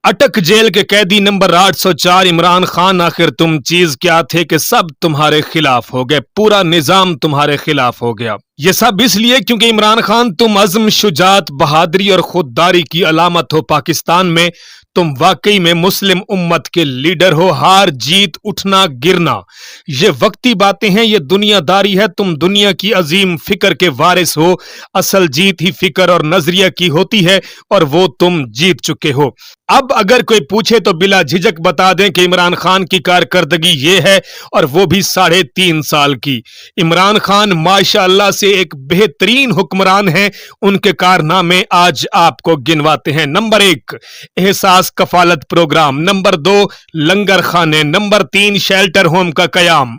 अटक जेल के कैदी नंबर 804 इमरान खान, आखिर तुम चीज क्या थे कि सब तुम्हारे खिलाफ हो गए, पूरा निजाम तुम्हारे खिलाफ हो गया। ये सब इसलिए क्योंकि इमरान खान तुम अज़्म, शुजात, बहादुरी और खुददारी की अलामत हो। पाकिस्तान में तुम वाकई में मुस्लिम उम्मत के लीडर हो। हार जीत, उठना गिरना ये वक्ती बातें हैं, ये दुनियादारी है। तुम दुनिया की अजीम फिक्र के वारिस हो। असल जीत ही फिक्र और नजरिया की होती है और वो तुम जीत चुके हो। अब अगर कोई पूछे तो बिला झिझक बता दें कि इमरान खान की कारकर्दगी ये है, और वो भी 3.5 साल की। इमरान खान माशाअल्लाह से एक बेहतरीन हुक्मरान हैं। उनके कारनामे आज आपको गिनवाते हैं। नंबर 1 एहसास कफालत प्रोग्राम, नंबर 2 लंगर खाने, नंबर 3 शेल्टर होम का कयाम,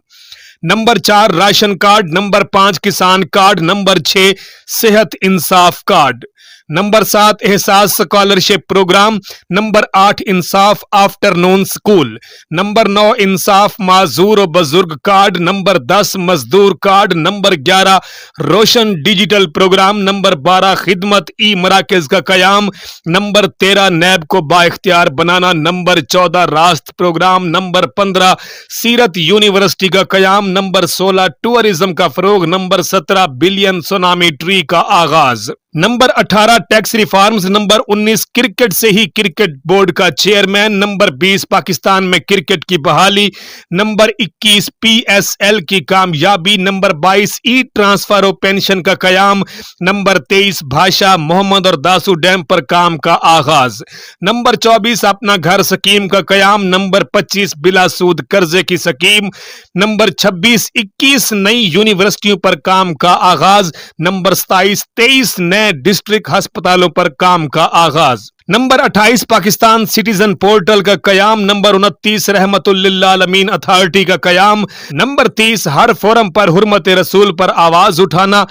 नंबर 4 राशन कार्ड, नंबर 5 किसान कार्ड, नंबर 6 सेहत इंसाफ कार्ड, नंबर 7 एहसास स्कॉलरशिप प्रोग्राम, नंबर 8 इंसाफ आफ्टरनून स्कूल, नंबर 9 इंसाफ माजूर और बुजुर्ग कार्ड, नंबर 10 मजदूर कार्ड, नंबर 11 रोशन डिजिटल प्रोग्राम, नंबर 12 खिदमत ई मराकज का कयाम, नंबर 13 नैब को बाइख्तियार बनाना, नंबर 14 रास्त प्रोग्राम, नंबर 15 सीरत यूनिवर्सिटी का कयाम, नंबर 16 टूरिज्म का फरोग, नंबर 17 बिलियन सुनामी ट्री का आगाज, number 18 tax reforms, number 19 cricket से ही क्रिकेट बोर्ड का चेयरमैन, नंबर 20 पाकिस्तान में क्रिकेट की बहाली, नंबर 21 पीएसएल की कामयाबी, नंबर 22 ई ट्रांसफर और पेंशन का कयाम, नंबर 23 भाषा मोहम्मद और दासू डैम पर काम का आगाज, नंबर 24 अपना घर स्कीम का कयाम, नंबर 25 बिला सूद कर्जे की स्कीम, नंबर 26 21 नई यूनिवर्सिटियों पर काम का आगाज, नंबर 27 23 नए डिस्ट्रिक्ट अस्पतालों पर काम का आगाज, नंबर 28 पाकिस्तान सिटीजन पोर्टल का कयाम, नंबर 29 रहमतुल लिल आलमीन अथॉरिटी का कयाम, नंबर 30 हर फोरम पर हुर्मत रसूल पर आवाज उठाना,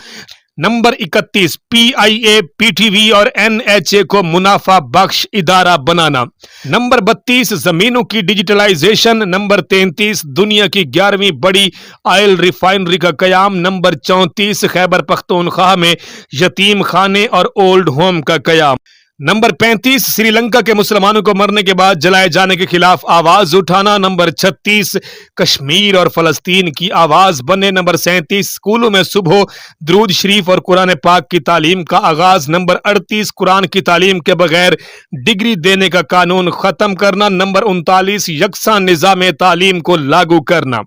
नंबर 31 पीआईए, पीटीवी और एनएचए को मुनाफा बख्श इदारा बनाना, नंबर 32 जमीनों की डिजिटलाइजेशन, नंबर 33 दुनिया की 11वीं बड़ी ऑयल रिफाइनरी का कयाम, नंबर 34 खैबर पख्तूनख्वा में यतीम खाने और ओल्ड होम का कयाम, नंबर 35 श्रीलंका के मुसलमानों को मरने के बाद जलाए जाने के खिलाफ आवाज उठाना, नंबर 36 कश्मीर और फलस्तीन की आवाज बने, नंबर 37 स्कूलों में सुबह दुरूद शरीफ और कुरान पाक की तालीम का आगाज, नंबर 38 कुरान की तालीम के बगैर डिग्री देने का कानून खत्म करना, नंबर 39 यकसा निजाम तालीम को लागू करना,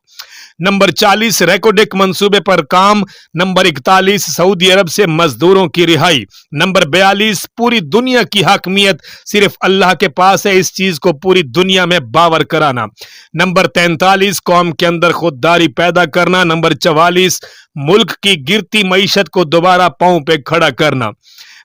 नंबर 40 रेकोडेक मंसूबे पर काम, नंबर 41 सऊदी अरब से मजदूरों की रिहाई, नंबर 42 पूरी दुनिया की हाकमियत सिर्फ अल्लाह के पास है, इस चीज को पूरी दुनिया में बावर कराना, नंबर 43 कौम के अंदर खुददारी पैदा करना, नंबर 44 मुल्क की गिरती मईशत को दोबारा पांव पे खड़ा करना,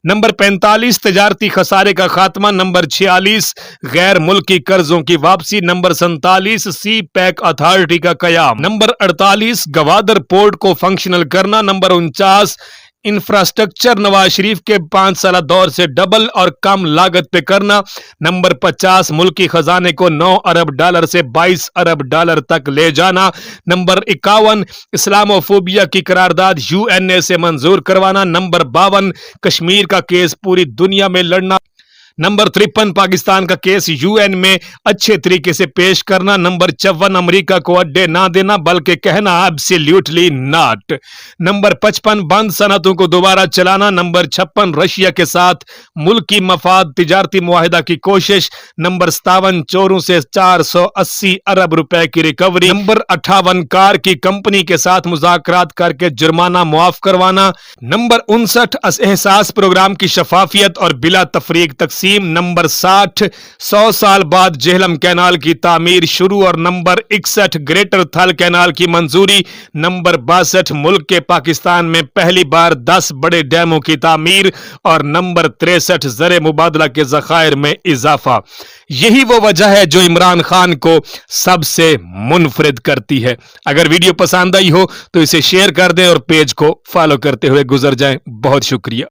नंबर 45 तजारती खसारे का खात्मा, नंबर 46 गैर मुल्की कर्जों की वापसी, नंबर 47 सी पैक अथॉरिटी का कयाम, नंबर 48 गवादर पोर्ट को फंक्शनल करना, नंबर 49 इंफ्रास्ट्रक्चर नवाज शरीफ के 5 साल दौर से डबल और कम लागत पे करना, नंबर 50 मुल्की खजाने को 9 अरब डॉलर से 22 अरब डॉलर तक ले जाना, नंबर 51 इस्लामोफोबिया की करारदाद यूएनए से मंजूर करवाना, नंबर 52 कश्मीर का केस पूरी दुनिया में लड़ना, नंबर 53 पाकिस्तान का केस यूएन में अच्छे तरीके से पेश करना, नंबर 54 अमेरिका को अड्डे ना देना बल्कि कहना एब्सोल्युटली नॉट, नंबर 55 बंद सनतों को दोबारा चलाना, नंबर 56 रशिया के साथ मुल्की मफाद तिजारती मुआहिदा की कोशिश, नंबर 57 चोरों से 480 अरब रुपए की रिकवरी, नंबर 58 कार की कंपनी के साथ मुज़ाकरात करके जुर्माना मुआफ करवाना, नंबर 59 एहसास प्रोग्राम की शफाफियत और बिला तफरीक तकसीम, नंबर 60 100 साल बाद जेहलम कैनाल की तामीर शुरू और नंबर 61 ग्रेटर थल कैनाल की मंजूरी, नंबर 62 मुल्क के पाकिस्तान में पहली बार 10 बड़े डैमों की तामीर और नंबर 63 ज़र मुबादला के ज़खायर में इजाफा। यही वो वजह है जो इमरान खान को सबसे मुनफरिद करती है। अगर वीडियो पसंद आई हो तो इसे शेयर कर दें और पेज को फॉलो करते हुए गुजर जाएं। बहुत शुक्रिया।